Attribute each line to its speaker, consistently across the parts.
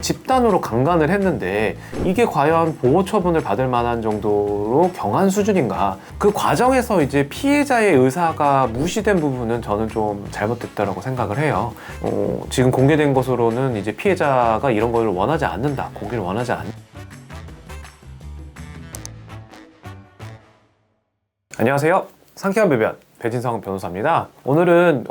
Speaker 1: 집단으로 강간을 했는데 이게 과연 보호 처분을 받을 만한 정도로 경한 수준인가? 그 과정에서 이제 피해자의 의사가 무시된 부분은 저는 좀 잘못됐다라고 생각을 해요. 지금 공개된 것으로는 이제 피해자가 이런 걸 원하지 않는다, 공개를 원하지 않는다. 안녕하세요. 상쾌한 배변 배진성 변호사입니다. 오늘은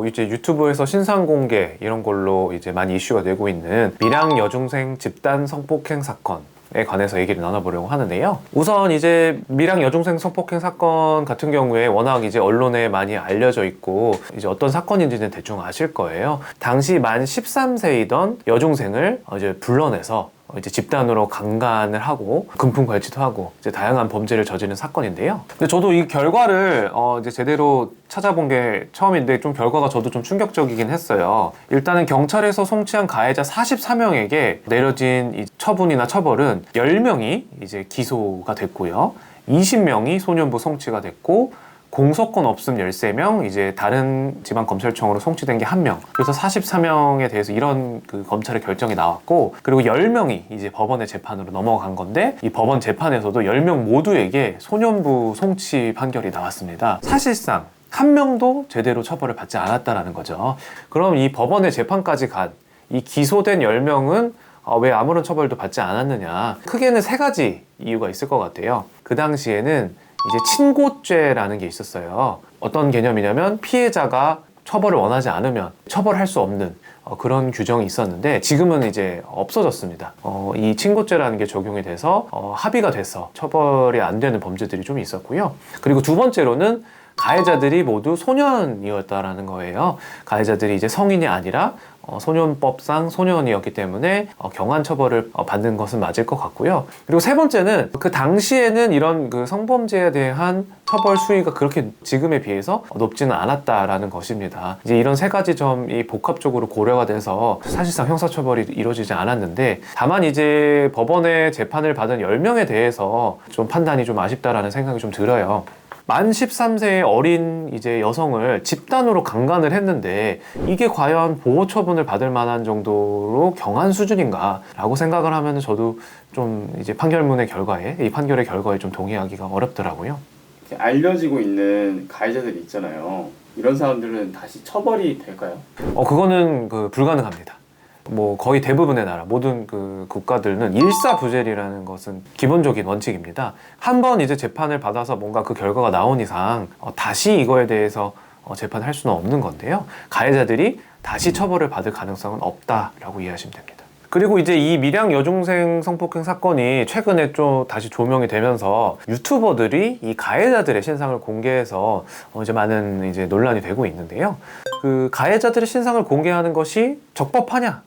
Speaker 1: 이제 유튜브에서 신상 공개 이런 걸로 이제 많이 이슈가 되고 있는 밀양 여중생 집단 성폭행 사건에 관해서 얘기를 나눠보려고 하는데요. 우선 이제 밀양 여중생 성폭행 사건 같은 경우에 워낙 이제 언론에 많이 알려져 있고 이제 어떤 사건인지는 대충 아실 거예요. 당시 만 13세이던 여중생을 이제 불러내서 이제 집단으로 강간을 하고 금품갈취도 하고 이제 다양한 범죄를 저지른 사건인데요. 근데 저도 이 결과를 이제 제대로 찾아본 게 처음인데 좀 결과가 저도 좀 충격적이긴 했어요. 일단은 경찰에서 송치한 가해자 44명에게 내려진 이 처분이나 처벌은 10명이 이제 기소가 됐고요. 20명이 소년부 송치가 됐고 공소권 없음 13명, 이제 다른 지방검찰청으로 송치된 게 1명. 그래서 44명에 대해서 이런 그 검찰의 결정이 나왔고, 그리고 10명이 이제 법원의 재판으로 넘어간 건데, 이 법원 재판에서도 10명 모두에게 소년부 송치 판결이 나왔습니다. 사실상 한 명도 제대로 처벌을 받지 않았다라는 거죠. 그럼 이 법원의 재판까지 간 이 기소된 10명은 왜 아무런 처벌도 받지 않았느냐? 크게는 3가지 이유가 있을 것 같아요. 그 당시에는 이제 친고죄라는 게 있었어요. 어떤 개념이냐면 피해자가 처벌을 원하지 않으면 처벌할 수 없는 그런 규정이 있었는데 지금은 이제 없어졌습니다. 이 친고죄라는 게 적용이 돼서 합의가 돼서 처벌이 안 되는 범죄들이 좀 있었고요. 그리고 두 번째로는 가해자들이 모두 소년이었다라는 거예요. 가해자들이 이제 성인이 아니라 소년법상 소년이었기 때문에 경한 처벌을 받는 것은 맞을 것 같고요. 그리고 세 번째는 그 당시에는 이런 그 성범죄에 대한 처벌 수위가 그렇게 지금에 비해서 높지는 않았다라는 것입니다. 이제 이런 3가지 점이 복합적으로 고려가 돼서 사실상 형사처벌이 이루어지지 않았는데 다만 이제 법원의 재판을 받은 10명에 대해서 좀 판단이 좀 아쉽다라는 생각이 좀 들어요. 만 13세의 어린 이제 여성을 집단으로 강간을 했는데 이게 과연 보호 처분을 받을 만한 정도로 경한 수준인가 라고 생각을 하면 저도 좀 이제 이 판결의 결과에 좀 동의하기가 어렵더라고요.
Speaker 2: 알려지고 있는 가해자들이 있잖아요. 이런 사람들은 다시 처벌이 될까요?
Speaker 1: 그거는 불가능합니다. 거의 대부분의 나라, 모든 그 국가들은 일사부재리라는 것은 기본적인 원칙입니다. 한번 이제 재판을 받아서 뭔가 그 결과가 나온 이상 다시 이거에 대해서 재판을 할 수는 없는 건데요. 가해자들이 다시 처벌을 받을 가능성은 없다라고 이해하시면 됩니다. 그리고 이제 이 밀양 여중생 성폭행 사건이 최근에 좀 다시 조명이 되면서 유튜버들이 이 가해자들의 신상을 공개해서 이제 많은 이제 논란이 되고 있는데요. 그 가해자들의 신상을 공개하는 것이 적법하냐?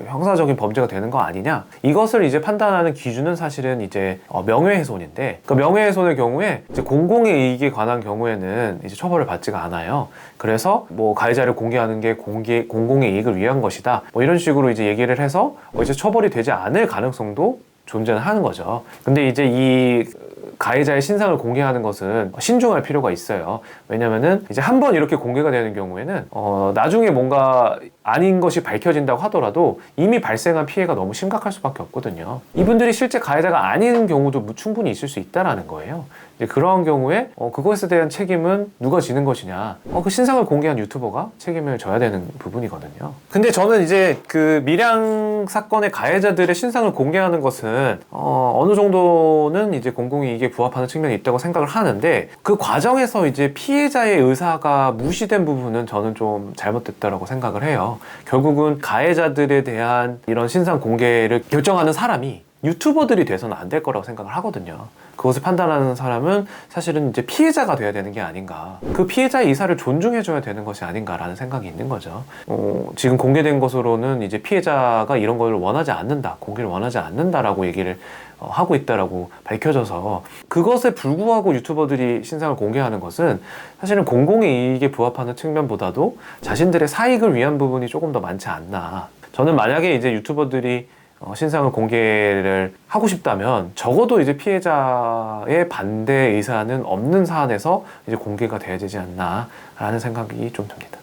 Speaker 1: 형사적인 범죄가 되는 거 아니냐? 이것을 이제 판단하는 기준은 사실은 이제 명예훼손인데, 그 명예훼손의 경우에 이제 공공의 이익에 관한 경우에는 이제 처벌을 받지가 않아요. 그래서 가해자를 공개하는 게 공공의 이익을 위한 것이다. 이런 식으로 이제 얘기를 해서 이제 처벌이 되지 않을 가능성도 존재는 하는 거죠. 근데 이제 이 가해자의 신상을 공개하는 것은 신중할 필요가 있어요. 왜냐면은 이제 한번 이렇게 공개가 되는 경우에는 나중에 뭔가 아닌 것이 밝혀진다고 하더라도 이미 발생한 피해가 너무 심각할 수밖에 없거든요. 이분들이 실제 가해자가 아닌 경우도 충분히 있을 수 있다라는 거예요. 이제 그러한 경우에 그것에 대한 책임은 누가 지는 것이냐? 그 신상을 공개한 유튜버가 책임을 져야 되는 부분이거든요. 근데 저는 이제 그 밀양 사건의 가해자들의 신상을 공개하는 것은 어느 정도는 이제 공공이익에 부합하는 측면이 있다고 생각을 하는데 그 과정에서 이제 피해자의 의사가 무시된 부분은 저는 좀 잘못됐다고 생각을 해요. 결국은 가해자들에 대한 이런 신상 공개를 결정하는 사람이 유튜버들이 돼서는 안 될 거라고 생각을 하거든요. 그것을 판단하는 사람은 사실은 이제 피해자가 돼야 되는 게 아닌가. 그 피해자의 의사를 존중해줘야 되는 것이 아닌가라는 생각이 있는 거죠. 지금 공개된 것으로는 이제 피해자가 이런 걸 원하지 않는다, 공개를 원하지 않는다라고 얘기를 하고 있다라고 밝혀져서 그것에 불구하고 유튜버들이 신상을 공개하는 것은 사실은 공공의 이익에 부합하는 측면보다도 자신들의 사익을 위한 부분이 조금 더 많지 않나. 저는 만약에 이제 유튜버들이 신상을 공개를 하고 싶다면 적어도 이제 피해자의 반대 의사는 없는 사안에서 이제 공개가 돼야 되지 않나라는 생각이 좀 듭니다.